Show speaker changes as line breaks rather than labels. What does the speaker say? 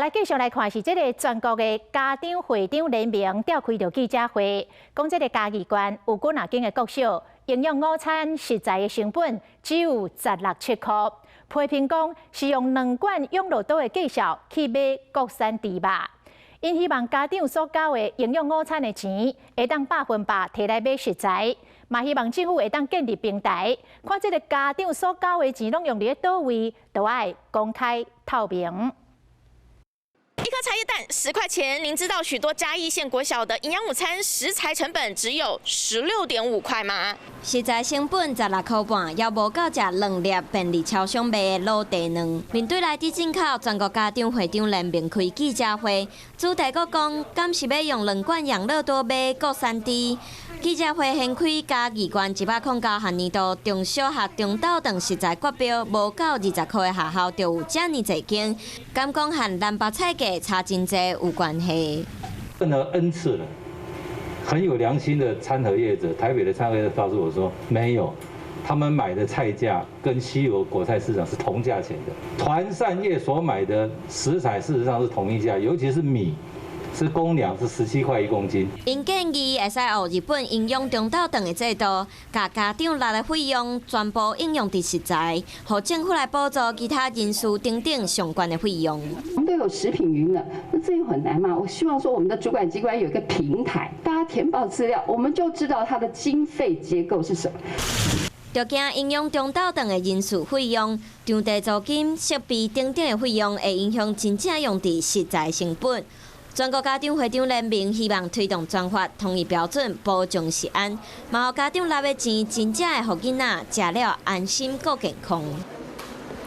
来继续来看是这个全国的家长会长联名召开着记者会，讲这个嘉义县有几啊间的国小营养午餐实在的成本只有16.7块，批评讲是用2罐养乐多的计数去买国产猪肉。因希望家长所交的营养午餐的钱会当100%摕来买食材，嘛希望政府会当建立平台，看这个家长所交的钱拢用伫咧倒位，都要公开透明。
一颗茶叶蛋10块钱，您知道许多嘉义县国小的营养午餐食材成本只有16.5块吗？
食材成本16块半，也无够食2粒便利超商卖的卤茶卵。面对来自进口，全国家长会长联名开记者会，主题佫讲，敢是要用2罐养乐多买国产猪？记者会掀开嘉义县109学年度中小学中斗顿食材决标，无够20块的学校就有这么侪间，敢讲和南北菜价差真侪有关系。
任何 N 次了，很有良心的餐盒业者，台北的餐盒业者告诉我说，没有，他们买的菜价跟西油果菜市场是同价钱的。团膳业所买的食材事实上是同一价，尤其是米。 是公粮是17块1公斤。
因建议会使学日本营养中斗顿的制度，甲家长拿的费用全部应用伫食材，互政府来补助其他人事等等相关的费用。
我们都有食品云了，那这又很难嘛？我希望说我们的主管机关有一个平台，大家填报资料，我们就知道它的经费结构是什么。
着惊营养中斗顿的人事费用、场地租金、设备等等的费用，会影响真正用伫食材成本。 全国家长会长联名希望推动专法统一标准，保障食安，嘛，互家长拿的钱真正会互囡仔食了安心、够健康。